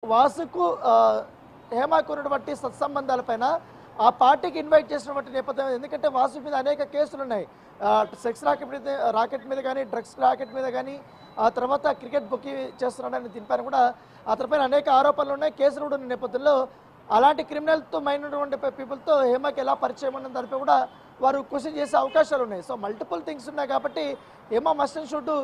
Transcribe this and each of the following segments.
వాసుకు హేమకు ఉన్నటువంటి సత్సంబంధాలపైన ఆ పార్టీకి ఇన్వైట్ చేసినటువంటి నేపథ్యం. ఎందుకంటే వాసు మీద అనేక కేసులు ఉన్నాయి. సెక్స్ రాకెట్ మీద కానీ, డ్రగ్స్ రాకెట్ మీద కానీ, ఆ తర్వాత క్రికెట్ బుకింగ్ చేస్తున్నాడని దీనిపైన కూడా అతనిపైన అనేక ఆరోపణలు ఉన్నాయి, కేసులు కూడా ఉన్న నేపథ్యంలో అలాంటి క్రిమినల్తో మైనటువంటి పీపుల్తో హేమకి ఎలా పరిచయం ఉన్న దానిపై కూడా వారు క్వశ్చన్ చేసే అవకాశాలు ఉన్నాయి. సో మల్టిపుల్ థింగ్స్ ఉన్నాయి కాబట్టి హేమ మస్ట్ అండ్ షుడ్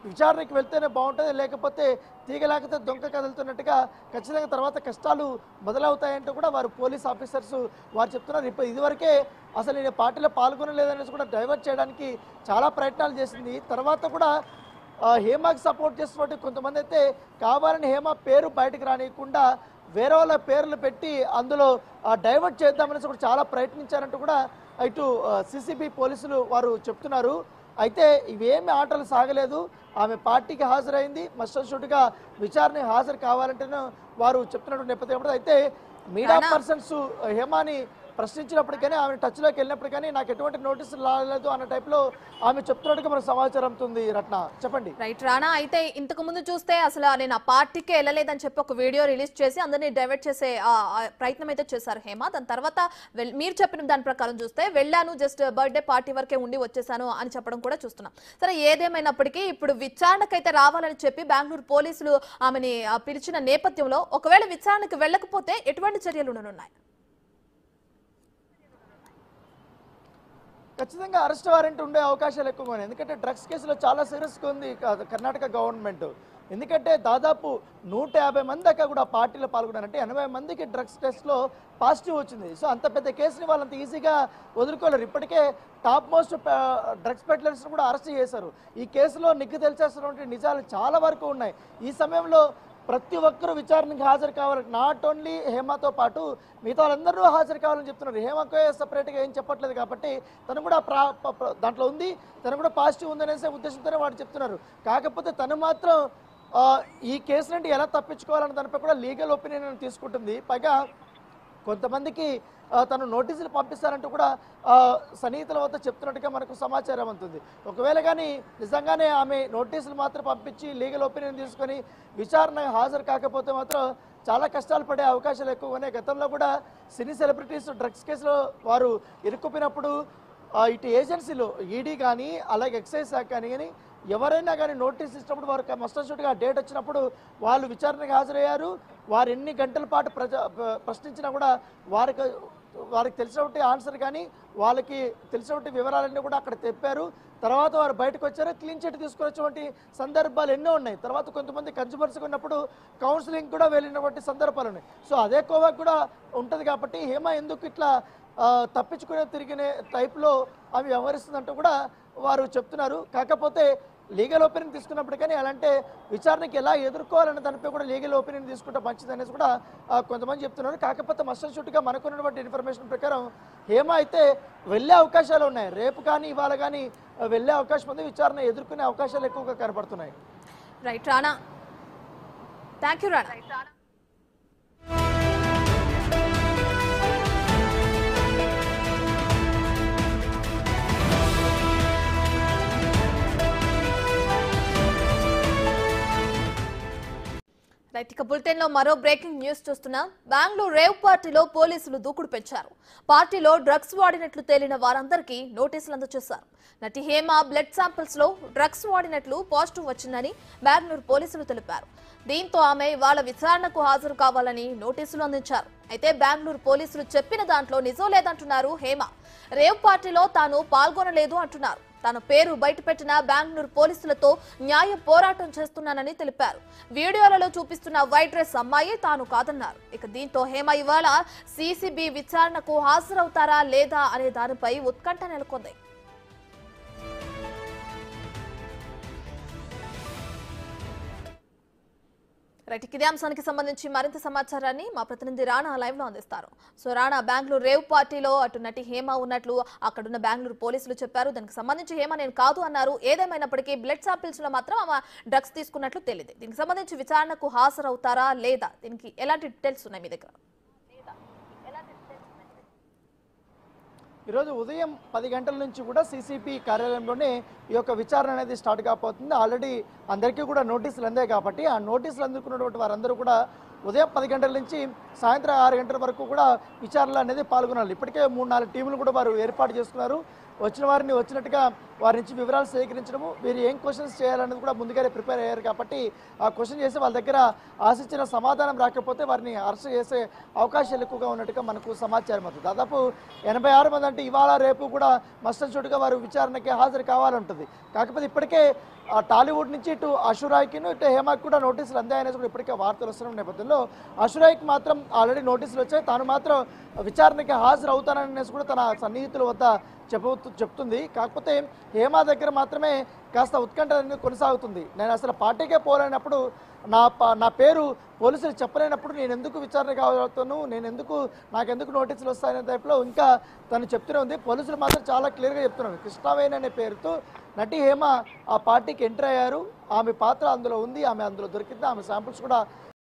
విచారణకి వెళ్తేనే బాగుంటుంది. లేకపోతే తీగలేకపోతే దొంగ కదులుతున్నట్టుగా ఖచ్చితంగా తర్వాత కష్టాలు మొదలవుతాయంటూ కూడా వారు పోలీస్ ఆఫీసర్స్ వారు చెప్తున్నారు. ఇప్పుడు ఇదివరకే అసలు నేను పార్టీలో పాల్గొనలేదనేసి కూడా డైవర్ట్ చేయడానికి చాలా ప్రయత్నాలు చేసింది. తర్వాత కూడా హేమకి సపోర్ట్ చేస్తున్నట్టు కొంతమంది అయితే కావాలని హేమ పేరు బయటకు రానియకుండా వేరే వాళ్ళ పేర్లు పెట్టి అందులో డైవర్ట్ చేద్దామనేసి కూడా చాలా ప్రయత్నించారంటూ కూడా ఇటు సిసిబి పోలీసులు వారు చెప్తున్నారు. అయితే ఇవేమి ఆటలు సాగలేదు. ఆమె పార్టీకి హాజరైంది, మస్ట్ అండ్ షుడ్గా విచారణ హాజరు కావాలంటేనే వారు చెప్తున్నటువంటి నేపథ్యం. అయితే మీడియా పర్సన్స్ హేమాని ప్రశ్నించినప్పటికీ ఆమె టచ్లోకి వెళ్ళినప్పటికీ నాకు ఎటువంటి నోటీసులు రాలేదు అన్న టైప్లో ఆమె చెప్తున్నట్టుగా మనకు సమాచారం ఉంది. రత్న చెప్పండి. రైట్ రానా, అయితే ఇంతకు ముందు చూస్తే అసలు నేను ఆ పార్టీకే వెళ్ళలేదని చెప్పి ఒక వీడియో రిలీజ్ చేసి అందరినీ డైవర్ట్ చేసే ప్రయత్నం అయితే చేశారు హేమ. దాని తర్వాత మీరు చెప్పిన దాని ప్రకారం చూస్తే వెళ్ళాను, జస్ట్ బర్త్డే పార్టీ వరకే ఉండి వచ్చేసాను అని చెప్పడం కూడా చూస్తున్నాం. సరే, ఏదేమైనప్పటికీ ఇప్పుడు విచారణకైతే రావాలని చెప్పి బెంగళూరు పోలీసులు ఆమెని పిలిచిన నేపథ్యంలో ఒకవేళ విచారణకు వెళ్ళకపోతే ఎటువంటి చర్యలు ఉండనున్నాయి? ఖచ్చితంగా అరెస్ట్ వారెంట్ ఉండే అవకాశాలు ఎక్కువగా ఉన్నాయి. ఎందుకంటే డ్రగ్స్ కేసులో చాలా సీరియస్గా ఉంది కర్ణాటక గవర్నమెంట్. ఎందుకంటే దాదాపు 150 మంది దాకా కూడా పార్టీలో పాల్గొన్నారంటే 80 మందికి డ్రగ్స్ టెస్ట్లో పాజిటివ్ వచ్చింది. సో అంత పెద్ద కేసుని వాళ్ళంత ఈజీగా వదులుకోలేరు. ఇప్పటికే టాప్ మోస్ట్ డ్రగ్స్ పెడ్లర్స్ని కూడా అరెస్ట్ చేశారు. ఈ కేసులో నిగ్గు తెలిసేసినటువంటి నిజాలు చాలా వరకు ఉన్నాయి. ఈ సమయంలో ప్రతి ఒక్కరూ విచారణకి హాజరు కావాలి. నాట్ ఓన్లీ హేమతో పాటు మిగతా వాళ్ళందరూ హాజరు కావాలని చెప్తున్నారు. హేమకే సపరేట్గా ఏం చెప్పట్లేదు కాబట్టి తను కూడా దాంట్లో ఉంది, తను కూడా పాజిటివ్ ఉందనేసే ఉద్దేశంతోనే వాడు చెప్తున్నారు. కాకపోతే తను మాత్రం ఈ కేసు నుండి ఎలా తప్పించుకోవాలన్న దానిపై కూడా లీగల్ ఒపీనియన్ తీసుకుంటుంది. పైగా కొంతమందికి తను నోటీసులు పంపిస్తారంటూ కూడా సన్నిహితుల వద్ద చెప్తున్నట్టుగా మనకు సమాచారం అందుతుంది. ఒకవేళ కానీ నిజంగానే ఆమె నోటీసులు మాత్రం పంపించి లీగల్ ఒపీనియన్ తీసుకొని విచారణ హాజరు కాకపోతే మాత్రం చాలా కష్టాలు పడే అవకాశాలు ఎక్కువ ఉన్నాయి. గతంలో కూడా సినీ సెలబ్రిటీస్ డ్రగ్స్ కేసులో వారు ఇరుక్కుపోయినప్పుడు ఇటు ఏజెన్సీలు ఈడీ కానీ అలాగే ఎక్సైజ్ శాఖ కానీ ఎవరైనా కానీ నోటీస్ ఇచ్చినప్పుడు వారు మస్ట్ అండ్ షుడ్గా డేట్ వచ్చినప్పుడు వాళ్ళు విచారణకు హాజరయ్యారు. వారు ఎన్ని గంటల పాటు ప్రశ్నించినా కూడా వారికి తెలిసినటువంటి ఆన్సర్ కానీ వాళ్ళకి తెలిసినటువంటి వివరాలన్నీ కూడా అక్కడ తెప్పారు. తర్వాత వారు బయటకు వచ్చారు, క్లీన్ చిట్ తీసుకొచ్చేటువంటి సందర్భాలు ఎన్నో ఉన్నాయి. తర్వాత కొంతమంది కన్జ్యూమర్స్గా ఉన్నప్పుడు కౌన్సిలింగ్ కూడా వెళ్ళినటువంటి సందర్భాలు ఉన్నాయి. సో అదే కోవా కూడా ఉంటుంది కాబట్టి హేమ ఎందుకు ఇట్లా తప్పించుకునే తిరిగిన టైప్లో ఆమె వ్యవహరిస్తుందంటూ కూడా వారు చెప్తున్నారు. కాకపోతే లీగల్ ఒపీనియన్ తీసుకున్నప్పుడు కానీ అలాంటి విచారణకి ఎలా ఎదుర్కోవాలన్న దానిపై కూడా లీగల్ ఒపీనియన్ తీసుకుంటే మంచిది అనేసి కూడా కొంతమంది చెప్తున్నారు. కాకపోతే మస్ట్ అండ్ షుడ్గా మనకున్నటువంటి ఇన్ఫర్మేషన్ ప్రకారం హేమ అయితే వెళ్ళే అవకాశాలు ఉన్నాయి. రేపు కానీ ఇవాళ కానీ వెళ్ళే అవకాశం ఉంది. విచారణ ఎదుర్కొనే అవకాశాలు ఎక్కువగా కనపడుతున్నాయి. Right Rana, thank you Rana. Right, ఇక బులెటిన్ లో మరో బ్రేకింగ్ న్యూస్ చూస్తున్నాం. బెంగళూరు రేవ్ పార్టీలో పోలీసులు దూకుడు పెంచారు. పార్టీలో డ్రగ్స్ వాడినట్లు తేలిన వారందరికీ నోటీసులు అందజేశారు. నటి హేమ బ్లడ్ శాంపిల్స్ లో డ్రగ్స్ వాడినట్లు పాజిటివ్ వచ్చిందని బెంగళూరు పోలీసులు తెలిపారు. దీంతో ఆమె ఇవాళ విచారణకు హాజరు కావాలని నోటీసులు అందించారు. అయితే బెంగళూరు పోలీసులు చెప్పిన దాంట్లో నిజం లేదంటున్నారు హేమ. రేవ్ పార్టీలో తాను పాల్గొనలేదు అంటున్నారు. తన పేరు బయటపెట్టిన బెంగళూరు పోలీసులతో న్యాయ పోరాటం చేస్తున్నానని తెలిపారు. వీడియోలలో చూపిస్తున్న వైట్ డ్రెస్ అమ్మాయి తాను కాదన్నారు. ఇక దీంతో హేమ ఇవాళ సిసిబి విచారణకు హాజరవుతారా లేదా అనే దానిపై ఉత్కంఠ నెలకొంది. రైట్, ఇదే అంశానికి సంబంధించి మరింత సమాచారాన్ని మా ప్రతినిధి రాణా లైవ్ లో అందిస్తారు. సో రాణా, బెంగళూరు రేవ్ పార్టీలో అటు నటి హేమ ఉన్నట్లు అక్కడున్న బెంగళూరు పోలీసులు చెప్పారు. దానికి సంబంధించి హేమ నేను కాదు అన్నారు. ఏదేమైనప్పటికీ బ్లడ్ శాంపిల్స్ లో మాత్రం ఆమె డ్రగ్స్ తీసుకున్నట్లు తెలియదు. దీనికి సంబంధించి విచారణకు హాజరవుతారా లేదా, దీనికి ఎలాంటి డీటెయిల్స్ ఉన్నాయి మీ దగ్గర? ఈరోజు ఉదయం 10 గంటల నుంచి కూడా సీసీపీ కార్యాలయంలోనే ఈ యొక్క విచారణ అనేది స్టార్ట్ కాబోతుంది. ఆల్రెడీ అందరికీ కూడా నోటీసులు అందాయి కాబట్టి ఆ నోటీసులు అందుకున్నటువంటి వారందరూ కూడా ఉదయం 10 గంటల నుంచి సాయంత్రం 6 గంటల వరకు కూడా విచారణలు అనేది పాల్గొనాలి. ఇప్పటికే 3-4 టీములు కూడా వారు ఏర్పాటు చేసుకున్నారు. వచ్చిన వారిని వచ్చినట్టుగా వారి నుంచి వివరాలు సేకరించడము, వీరు ఏం క్వశ్చన్స్ చేయాలనేది కూడా ముందుగానే ప్రిపేర్ అయ్యారు కాబట్టి ఆ క్వశ్చన్ చేసి వాళ్ళ దగ్గర ఆశించిన సమాధానం రాకపోతే వారిని అరెస్ట్ చేసే అవకాశాలు ఎక్కువగా ఉన్నట్టుగా మనకు సమాచారం అవుతుంది. దాదాపు 86 మంది అంటే ఇవాళ రేపు కూడా మస్టర్ షూట్గా వారు విచారణకి హాజరు కావాలంటుంది. కాకపోతే ఇప్పటికే ఆ టాలీవుడ్ నుంచి ఇటు అషురాయ్కిను ఇటు హేమాకి కూడా నోటీసులు అందాయనేసి కూడా ఇప్పటికే వార్తలు వస్తున్న నేపథ్యంలో అషురాయ్కి మాత్రం ఆల్రెడీ నోటీసులు వచ్చాయి. తాను మాత్రం విచారణకి హాజరు అవుతాననేసి కూడా తన సన్నిహితుల వద్ద చెప్తుంది. కాకపోతే హేమా దగ్గర మాత్రమే కాస్త ఉత్కంఠ అనేది కొనసాగుతుంది. నేను అసలు పార్టీకే పోలేనప్పుడు నా పేరు పోలీసులు చెప్పలేనప్పుడు నేను ఎందుకు విచారణ కావాలను, నాకెందుకు నోటీసులు వస్తాయనే టైప్లో ఇంకా తను చెప్తూనే ఉంది. పోలీసులు మాత్రం చాలా క్లియర్గా చెప్తున్నారు. కృష్ణవేణి అనే పేరుతో నటి హేమ ఆ పార్టీకి ఎంటర్ అయ్యారు. ఆమె పాత్ర అందులో ఉంది, ఆమె అందులో దొరికింది, ఆమె శాంపుల్స్ కూడా